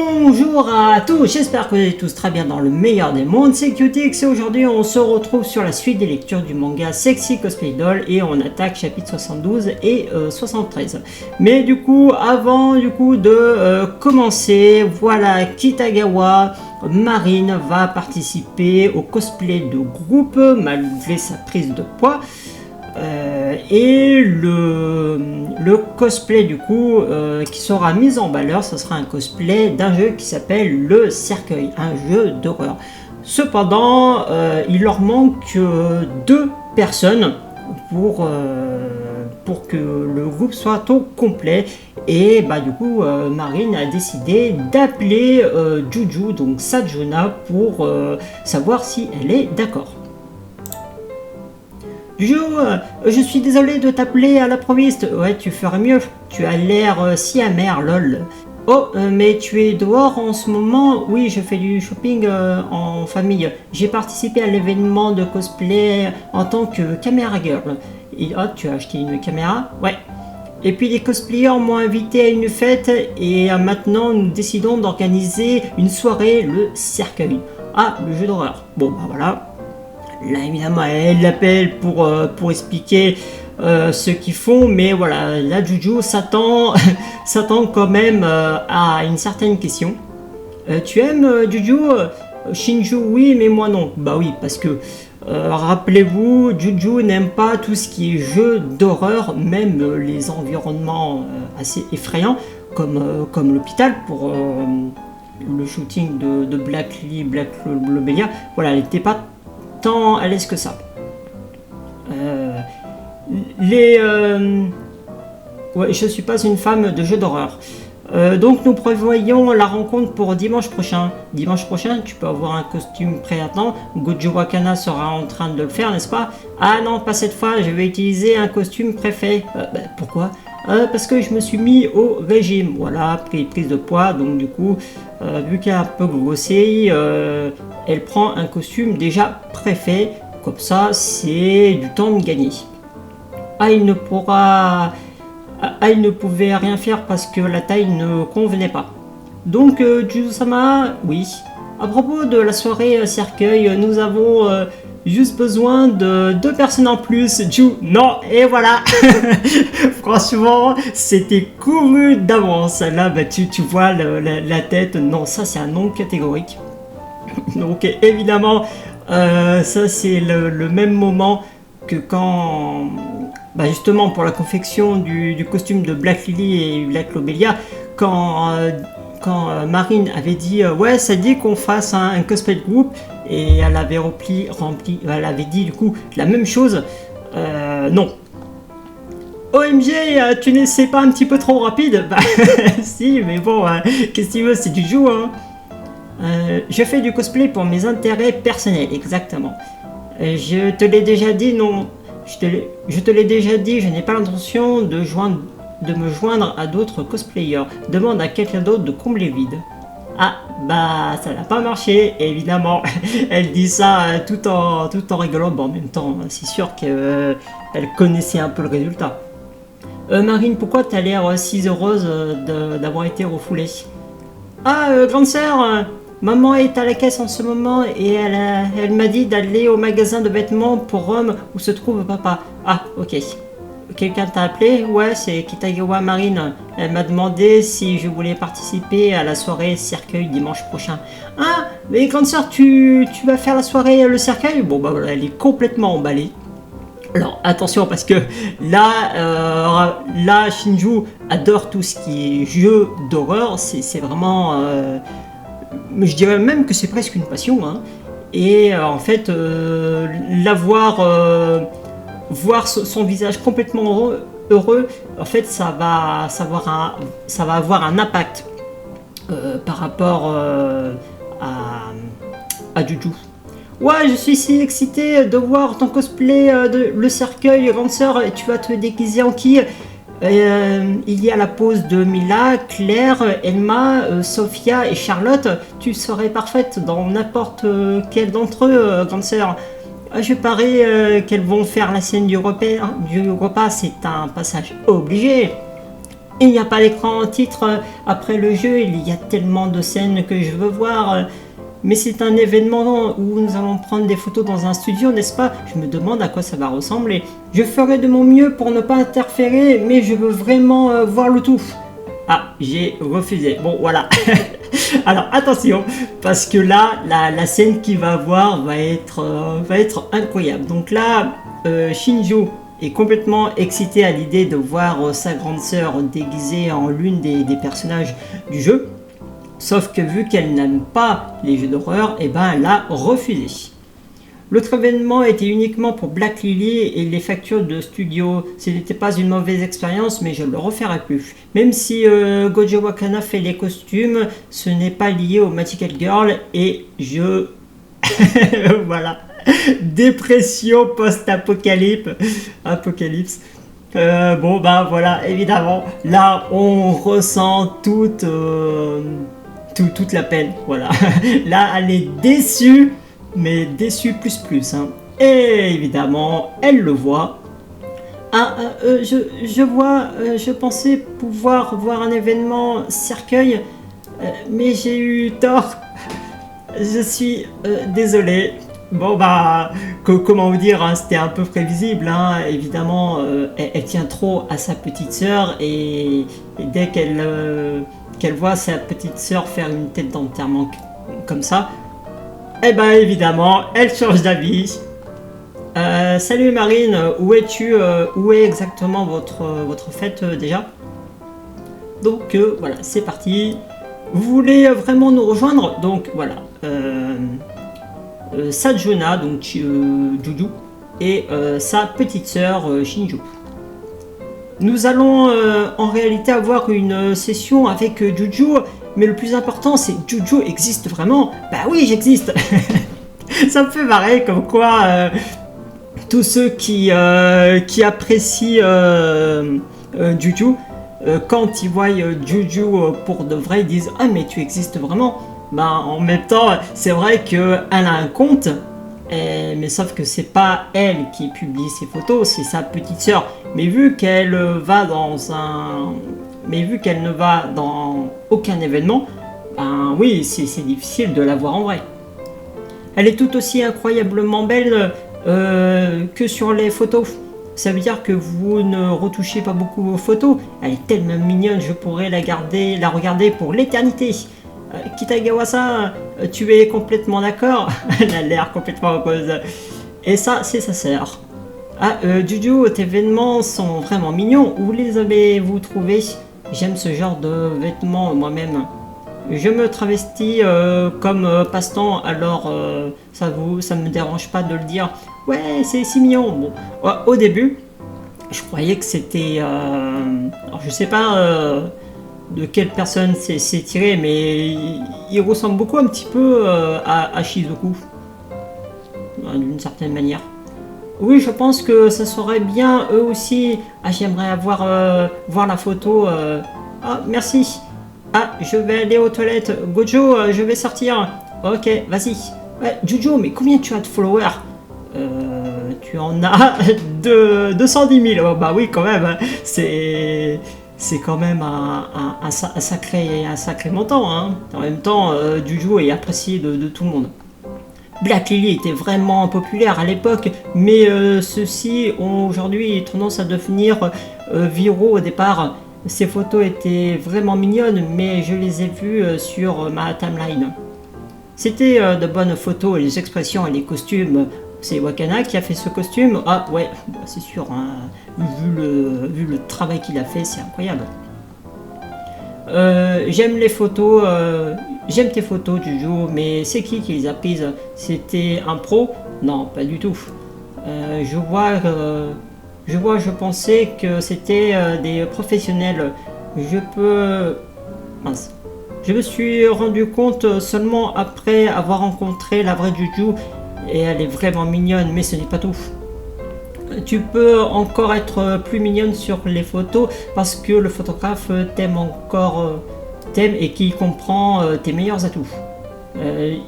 Bonjour à tous, j'espère que vous allez tous très bien dans le meilleur des mondes, c'est Cutix et aujourd'hui on se retrouve sur la suite des lectures du manga Sexy Cosplay Doll et on attaque chapitre 72 et 73. Mais du coup, avant de commencer, voilà, Kitagawa Marine va participer au cosplay de groupe malgré sa prise de poids. Et le cosplay du coup qui sera mis en valeur, ce sera un cosplay d'un jeu qui s'appelle le Cercueil, un jeu d'horreur. Cependant, il leur manque 2 personnes pour que le groupe soit au complet. Et du coup, Marine a décidé d'appeler Juju, donc Sajuna, pour savoir si elle est d'accord. Juju, je suis désolé de t'appeler à l'improviste. Ouais, tu ferais mieux. Tu as l'air si amer, lol. Oh, mais tu es dehors en ce moment? Oui, je fais du shopping en famille. J'ai participé à l'événement de cosplay en tant que caméra girl. Et, oh, tu as acheté une caméra? Ouais. Et puis les cosplayers m'ont invité à une fête et maintenant nous décidons d'organiser une soirée, le Cercueil. Ah, le jeu d'horreur. Bon, voilà. Là évidemment elle l'appelle pour expliquer ce qu'ils font, mais voilà, là Juju s'attend quand même à une certaine question. Tu aimes Juju? Shinju oui, mais moi non. Bah oui, parce que rappelez-vous, Juju n'aime pas tout ce qui est jeu d'horreur, même les environnements assez effrayants comme l'hôpital pour le shooting de Black Lobelia. Voilà, elle n'était pas tant à l'aise que ça. Ouais, je suis pas une femme de jeu d'horreur. Donc nous prévoyons la rencontre pour dimanche prochain. Dimanche prochain, tu peux avoir un costume prêt à temps. Gojo Wakana sera en train de le faire, n'est-ce pas? Ah non, pas cette fois, je vais utiliser un costume préfet. Pourquoi? Parce que je me suis mis au régime. Voilà, prise de poids, donc du coup, vu qu'elle a un peu grossi, elle prend un costume déjà préfet. Comme ça, c'est du temps de gagner. Il ne pouvait rien faire parce que la taille ne convenait pas. Donc, Juju-sama, oui. À propos de la soirée Cercueil, nous avons juste besoin de 2 personnes en plus. Non, et voilà. Franchement, c'était couru d'avance. Là, tu vois la tête. Non, ça c'est un non catégorique. Donc, évidemment, ça c'est le même moment que quand... justement pour la confection du costume de Black Lily et Black Lobelia, quand Marine avait dit ouais, ça dit qu'on fasse un cosplay de groupe, et elle avait elle avait dit du coup la même chose. Non. OMG, tu n'essaies pas un petit peu trop rapide? Si, mais bon, qu'est-ce que tu veux, c'est du jeu, hein. Je fais du cosplay pour mes intérêts personnels, exactement. Je te l'ai déjà dit, non. Je te l'ai déjà dit, je n'ai pas l'intention de me joindre à d'autres cosplayers. Demande à quelqu'un d'autre de combler le vide. Ah, ça n'a pas marché, évidemment. Elle dit ça tout en rigolant. Bon, en même temps, c'est sûr qu'elle connaissait un peu le résultat. Marine, pourquoi t'as l'air si heureuse d'avoir été refoulée? Grande sœur, maman est à la caisse en ce moment et elle m'a dit d'aller au magasin de vêtements pour hommes où se trouve papa. Ah, ok. Quelqu'un t'a appelé? Ouais, c'est Kitagawa Marine. Elle m'a demandé si je voulais participer à la soirée Cercueil dimanche prochain. Ah, mais grande sœur, tu vas faire la soirée le Cercueil? Bon, voilà, elle est complètement emballée. Alors attention, parce que là, Shinju adore tout ce qui est jeu d'horreur. C'est vraiment... je dirais même que c'est presque une passion, hein. Et en fait, voir son visage complètement heureux, en fait, ça va avoir un impact par rapport à Juju. Ouais, je suis si excitée de voir ton cosplay de le Cercueil, grande sœur. Tu vas te déguiser en qui? Il y a la pose de Mila, Claire, Elma, Sophia et Charlotte. Tu serais parfaite dans n'importe quel d'entre eux, grande sœur. Je parie qu'elles vont faire la scène du repas. C'est un passage obligé. Il n'y a pas d'écran titre après le jeu, il y a tellement de scènes que je veux voir. Mais c'est un événement où nous allons prendre des photos dans un studio, n'est-ce pas? Je me demande à quoi ça va ressembler. Je ferai de mon mieux pour ne pas interférer, mais je veux vraiment voir le tout. Ah, j'ai refusé. Bon, voilà. Alors, attention, parce que là, la scène qu'il va avoir va être incroyable. Donc là, Shinju est complètement excité à l'idée de voir sa grande sœur déguisée en l'une des personnages du jeu. Sauf que vu qu'elle n'aime pas les jeux d'horreur, et ben elle a refusé. L'autre événement était uniquement pour Black Lily et les factures de studio. Ce n'était pas une mauvaise expérience, mais je ne le referai plus. Même si Gojo Wakana fait les costumes, ce n'est pas lié au Magical Girl et je... voilà. Dépression post-apocalypse. Apocalypse. Bon bah voilà, évidemment, là on ressent toute la peine, voilà. Là elle est déçue, mais déçue plus, hein. Et évidemment, elle le voit. Je vois, je pensais pouvoir voir un événement cercueil, mais j'ai eu tort. Je suis désolé. Bon bah, comment vous dire, hein, c'était un peu prévisible, hein, évidemment, elle tient trop à sa petite sœur et dès qu'elle voit sa petite sœur faire une tête d'enterrement comme ça, eh ben évidemment, elle change d'avis. Salut Marine, où es-tu? Où est exactement votre fête déjà? Donc voilà, c'est parti. Vous voulez vraiment nous rejoindre? Donc voilà. Sajuna, donc Juju, et sa petite sœur Shinju. Nous allons en réalité avoir une session avec Juju, mais le plus important c'est Juju existe vraiment. Bah oui, j'existe. Ça me fait marrer comme quoi tous ceux qui apprécient Juju, quand ils voient Juju pour de vrai, ils disent ah mais tu existes vraiment. Ben, en même temps, c'est vrai qu'elle a un compte, mais sauf que c'est pas elle qui publie ses photos, c'est sa petite sœur. Mais vu qu'elle ne va dans aucun événement, ben oui, c'est difficile de la voir en vrai. Elle est tout aussi incroyablement belle que sur les photos. Ça veut dire que vous ne retouchez pas beaucoup vos photos. Elle est tellement mignonne, je pourrais la regarder pour l'éternité. Kitagawa-san, tu es complètement d'accord? Elle a l'air complètement heureuse. Et ça, c'est sa sœur. Ah, Juju, tes vêtements sont vraiment mignons. Où les avez-vous trouvés? J'aime ce genre de vêtements moi-même. Je me travestis comme passe-temps, alors ça me dérange pas de le dire. Ouais, c'est si mignon. Bon, au début, je croyais que c'était... alors je sais pas... de quelle personne c'est tiré, mais il ressemble beaucoup un petit peu à Shizuku, d'une certaine manière. Oui, je pense que ça serait bien, eux aussi. Ah, j'aimerais voir la photo. Ah, merci. Ah, je vais aller aux toilettes. Gojo, je vais sortir. Ok, vas-y. Ouais, Juju, mais combien tu as de followers? Tu en as 210 000. Oh, bah oui, quand même. C'est quand même un sacré montant, hein. En même temps, Juju est apprécié de tout le monde. Black Lily était vraiment populaire à l'époque, mais ceux-ci ont aujourd'hui tendance à devenir viraux au départ. Ces photos étaient vraiment mignonnes, mais je les ai vues sur ma timeline. C'était de bonnes photos, les expressions et les costumes. C'est Wakana qui a fait ce costume. Ah ouais, bah, c'est sûr, hein. Vu le travail qu'il a fait, c'est incroyable. J'aime les photos, j'aime tes photos Juju, mais c'est qui les a prises? C'était un pro? Non, pas du tout. Je pensais que c'était des professionnels. Mince. Je me suis rendu compte seulement après avoir rencontré la vraie Juju, et elle est vraiment mignonne, mais ce n'est pas tout. Tu peux encore être plus mignonne sur les photos parce que le photographe t'aime et qu'il comprend tes meilleurs atouts.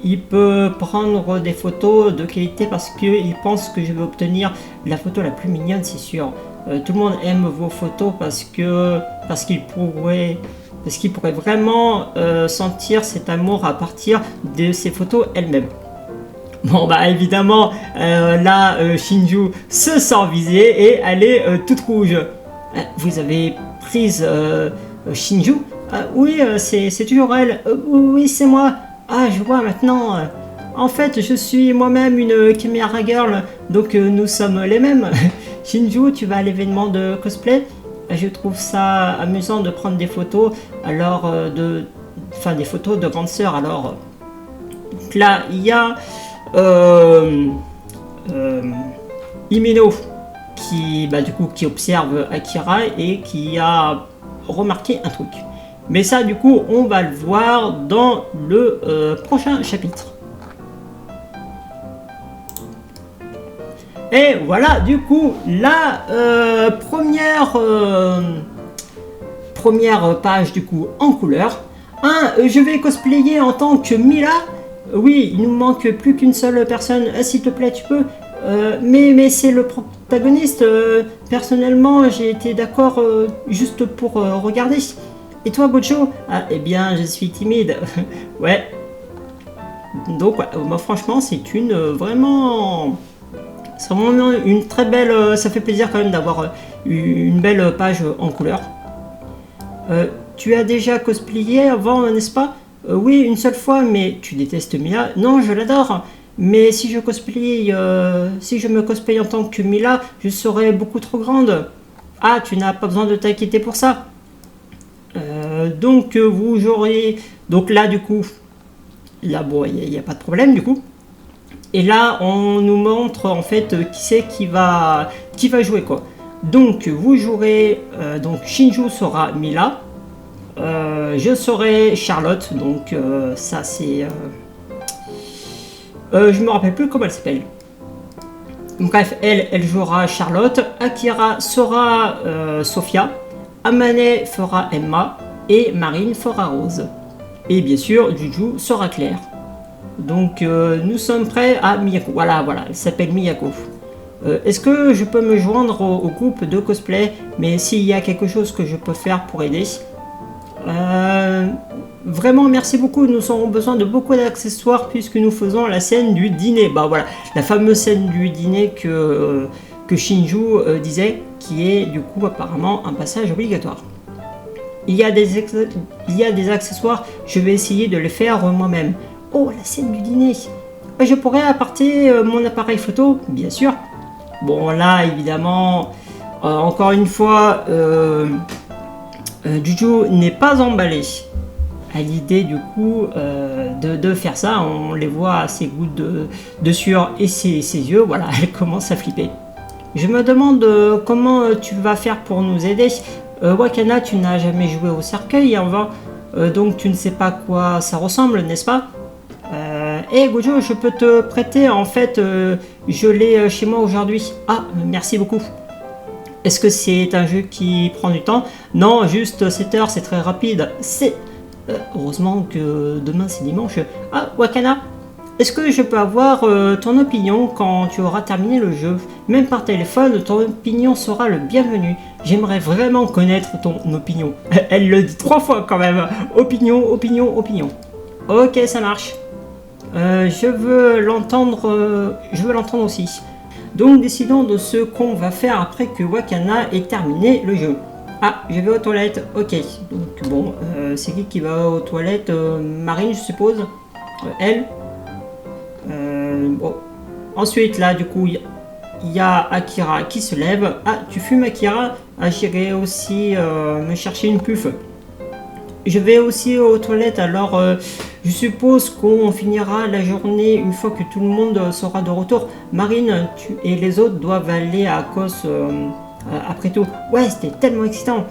Il peut prendre des photos de qualité parce qu'il pense que je vais obtenir la photo la plus mignonne, c'est sûr. Tout le monde aime vos photos parce qu'il pourrait vraiment sentir cet amour à partir de ces photos elles-mêmes. Bon bah évidemment là Shinju se sent visée et elle est toute rouge. Vous avez prise Shinju? Oui, c'est toujours elle. Oui, c'est moi. Ah, je vois maintenant. En fait, je suis moi-même une Chimera Girl, donc nous sommes les mêmes. Shinju, tu vas à l'événement de cosplay? Je trouve ça amusant de prendre des photos, alors des photos de grande sœur. Alors, donc là, il y a Himeno qui, du coup, qui observe Akira et qui a remarqué un truc. Mais ça, du coup, on va le voir dans le prochain chapitre. Et voilà, du coup, la première page, du coup, en couleur. Je vais cosplayer en tant que Mila. Oui, il nous manque plus qu'une seule personne. S'il te plaît, tu peux. Mais c'est le protagoniste. Personnellement, j'ai été d'accord juste pour regarder. Et toi, Gojo? Eh bien, je suis timide. Ouais. Donc, moi, franchement, c'est vraiment une très belle. Ça fait plaisir quand même d'avoir une belle page en couleur. Tu as déjà cosplayé avant, n'est-ce pas? Oui, une seule fois, mais tu détestes Mila? Non, je l'adore. Mais si je me cosplay en tant que Mila, je serais beaucoup trop grande. Ah, tu n'as pas besoin de t'inquiéter pour ça. Donc vous aurez... Donc là, du coup, là, bon, il n'y a pas de problème, du coup. Et là, on nous montre, en fait, qui c'est qui va jouer, quoi. Donc, vous jouerez... donc, Shinju sera Mila. Je serai Charlotte. Donc, ça, c'est... je me rappelle plus comment elle s'appelle. Bref, elle jouera Charlotte. Akira sera Sophia. Amane fera Emma. Et Marine fera Rose. Et bien sûr, Juju sera Claire. Donc, nous sommes prêts à Miyako. Voilà, elle s'appelle Miyako. Est-ce que je peux me joindre au groupe de cosplay? Mais s'il y a quelque chose que je peux faire pour aider... Vraiment, merci beaucoup. Nous aurons besoin de beaucoup d'accessoires puisque nous faisons la scène du dîner. Voilà, la fameuse scène du dîner que Shinju disait, qui est du coup apparemment un passage obligatoire. Il y a des accessoires, je vais essayer de les faire moi-même. Oh, la scène du dîner. Je pourrais apporter mon appareil photo, bien sûr. Bon, là, évidemment, encore une fois, Juju n'est pas emballé à l'idée du coup de faire ça. On les voit à ses gouttes de sueur et ses yeux, voilà, elle commence à flipper. Je me demande comment tu vas faire pour nous aider. Wakana, tu n'as jamais joué au cercueil avant, donc tu ne sais pas à quoi ça ressemble, n'est-ce pas? Gojo, je peux te prêter, en fait, je l'ai chez moi aujourd'hui. Ah, merci beaucoup. Est-ce que c'est un jeu qui prend du temps? Non, juste 7 heures, c'est très rapide. Heureusement que demain c'est dimanche. Ah, Wakana, est-ce que je peux avoir ton opinion quand tu auras terminé le jeu? Même par téléphone, ton opinion sera le bienvenu. J'aimerais vraiment connaître ton opinion. Elle le dit 3 fois quand même. Opinion, opinion, opinion. Ok, ça marche. Je veux l'entendre aussi. Donc décidons de ce qu'on va faire après que Wakana ait terminé le jeu. Ah, je vais aux toilettes, ok. Donc bon, c'est qui va aux toilettes? Marine, je suppose. Elle. Bon. Ensuite, là, du coup, il y a Akira qui se lève. Ah, tu fumes, Akira? Ah, j'irai aussi me chercher une puff. Je vais aussi aux toilettes, alors je suppose qu'on finira la journée une fois que tout le monde sera de retour. Marine, tu et les autres doivent aller à Kos après tout. Ouais, c'était tellement excitant.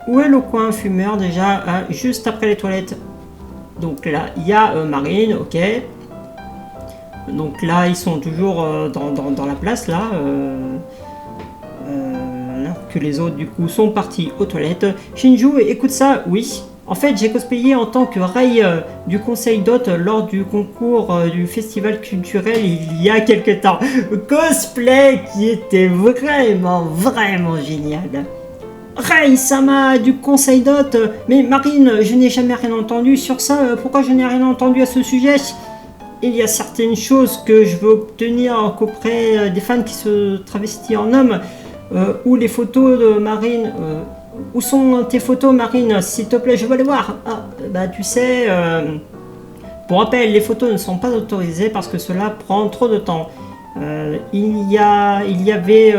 Où est le coin fumeur déjà? Juste après les toilettes. Donc là, il y a Marine, ok. Donc là, ils sont toujours dans la place, là. Que les autres, du coup, sont partis aux toilettes. Shinju, écoute ça, oui. En fait, j'ai cosplayé en tant que Rei du conseil d'hôte lors du concours du festival culturel il y a quelques temps. Cosplay qui était vraiment génial. Rei Sama du conseil d'hôte, mais Marine, je n'ai jamais rien entendu sur ça, pourquoi je n'ai rien entendu à ce sujet? Il y a certaines choses que je veux obtenir qu'auprès des fans qui se travestissent en hommes, ou les photos de Marine. Où sont tes photos, Marine? S'il te plaît, je veux les voir. Ah, bah tu sais, pour rappel, les photos ne sont pas autorisées parce que cela prend trop de temps. Il y avait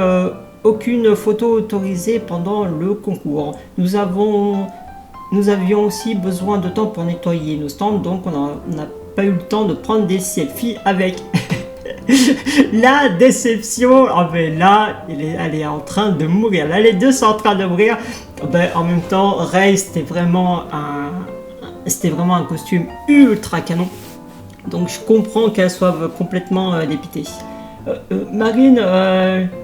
aucune photo autorisée pendant le concours. Nous avions aussi besoin de temps pour nettoyer nos stands, donc on n'a pas eu le temps de prendre des selfies avec. La déception, oh ben là, elle est en train de mourir. Là, les deux sont en train de mourir. Ben, en même temps, Rei, c'était vraiment un costume ultra canon. Donc, je comprends qu'elle soit complètement dépitée. Marine,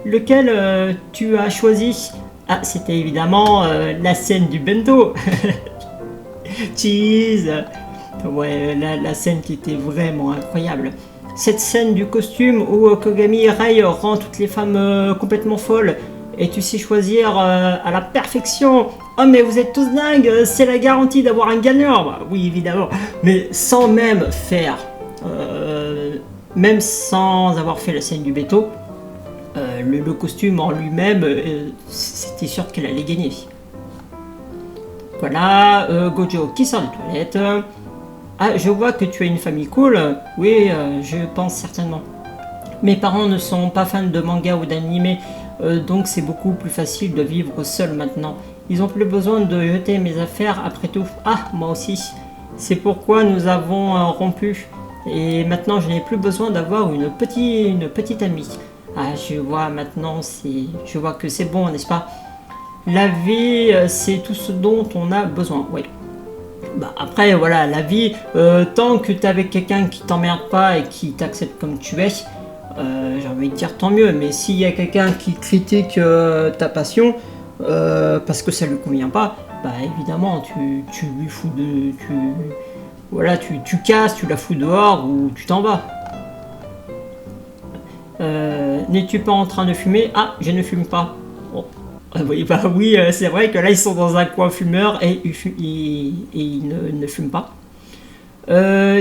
lequel tu as choisi? Ah, c'était évidemment la scène du bento. Cheese. Ouais, la scène qui était vraiment incroyable. Cette scène du costume où Kogami Rei rend toutes les femmes complètement folles et tu sais choisir à la perfection. Oh mais vous êtes tous dingues, c'est la garantie d'avoir un gagnant. Bah, oui évidemment, mais sans même faire, même sans avoir fait la scène du béto, le costume en lui-même, c'était sûr qu'elle allait gagner. Voilà, Gojo qui sort des toilettes. Ah, je vois que tu as une famille cool. Oui, je pense certainement. Mes parents ne sont pas fans de manga ou d'anime, donc c'est beaucoup plus facile de vivre seul maintenant. Ils ont plus besoin de jeter mes affaires après tout. Ah, moi aussi. C'est pourquoi nous avons rompu. Et maintenant, je n'ai plus besoin d'avoir une petite amie. Ah, je vois maintenant, je vois que c'est bon, n'est-ce pas? La vie, c'est tout ce dont on a besoin. Oui. Bah après voilà, la vie, tant que tu es avec quelqu'un qui t'emmerde pas et qui t'accepte comme tu es, j'ai envie de dire tant mieux. Mais s'il y a quelqu'un qui critique ta passion parce que ça lui convient pas, bah évidemment tu lui fous tu casses, tu la fous dehors ou tu t'en vas. N'es-tu pas en train de fumer? Ah, je ne fume pas. Bon. Oui, bah oui, c'est vrai que là ils sont dans un coin fumeur et ils ne fument pas.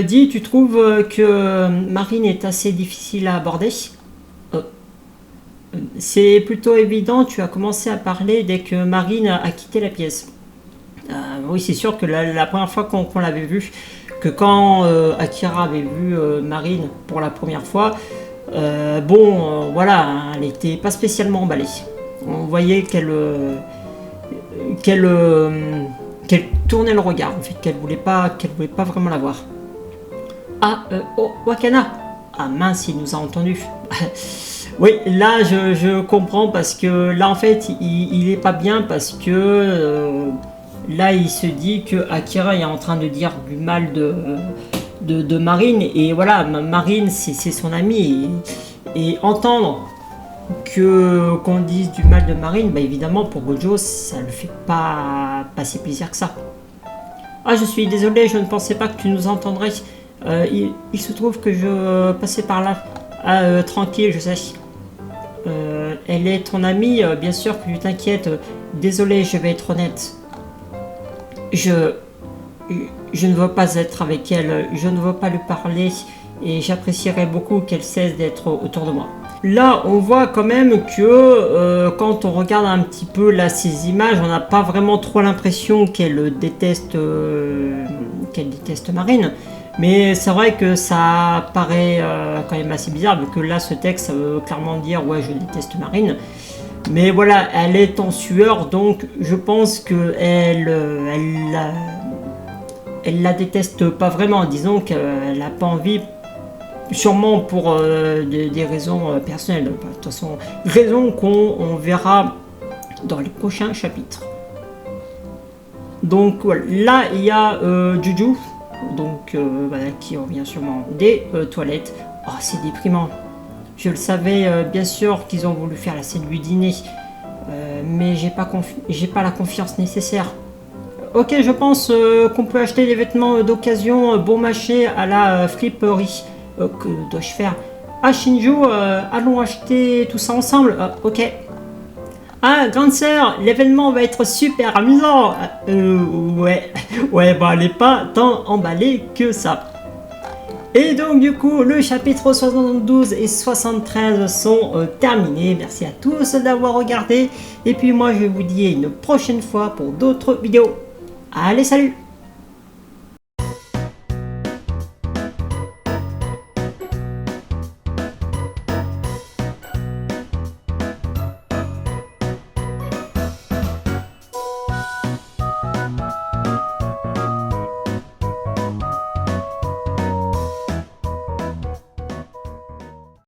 Dis, tu trouves que Marine est assez difficile à aborder? C'est plutôt évident, tu as commencé à parler dès que Marine a quitté la pièce. Oui, c'est sûr que la première fois qu'on l'avait vue, que quand Akira avait vu Marine pour la première fois, voilà, elle n'était pas spécialement emballée. On voyait qu'elle tournait le regard, en fait, qu'elle voulait pas vraiment la voir. Ah, oh, Wakana. Ah mince, il nous a entendus. Oui, là je comprends parce que là en fait il est pas bien parce que là il se dit que Akira est en train de dire du mal de Marine et voilà, Marine c'est son amie et entendre qu'on dise du mal de Marine, bah évidemment pour Gojo ça le fait pas si plaisir que ça. Ah, je suis désolé, je ne pensais pas que tu nous entendrais. Il se trouve que je passais par là. Ah, tranquille, je sais. Elle est ton amie, bien sûr que tu t'inquiètes. Désolé, je vais être honnête. Je ne veux pas être avec elle, je ne veux pas lui parler et j'apprécierais beaucoup qu'elle cesse d'être autour de moi. Là, on voit quand même que quand on regarde un petit peu là, ces images, on n'a pas vraiment trop l'impression qu'elle déteste Marine. Mais c'est vrai que ça paraît quand même assez bizarre, vu que là, ce texte, ça veut clairement dire « ouais, je déteste Marine ». Mais voilà, elle est en sueur, donc je pense qu'elle la déteste pas vraiment. Disons qu'elle n'a pas envie, sûrement pour des raisons personnelles. De toute façon, raisons qu'on verra dans les prochains chapitres. Donc voilà, là il y a Juju, donc voilà, qui revient sûrement des toilettes. Oh, c'est déprimant. Je le savais, bien sûr qu'ils ont voulu faire la scène du dîner, mais j'ai pas la confiance nécessaire. Ok, je pense qu'on peut acheter des vêtements d'occasion bon marché à la friperie. Que dois-je faire? Ah, Shinju, allons acheter tout ça ensemble. Ok. Ah, grande sœur, l'événement va être super amusant. Ouais. Ouais, bah, elle est pas tant emballée que ça. Et donc du coup, le chapitre 72 et 73 sont terminés. Merci à tous d'avoir regardé. Et puis moi, je vous dis à une prochaine fois pour d'autres vidéos. Allez, salut!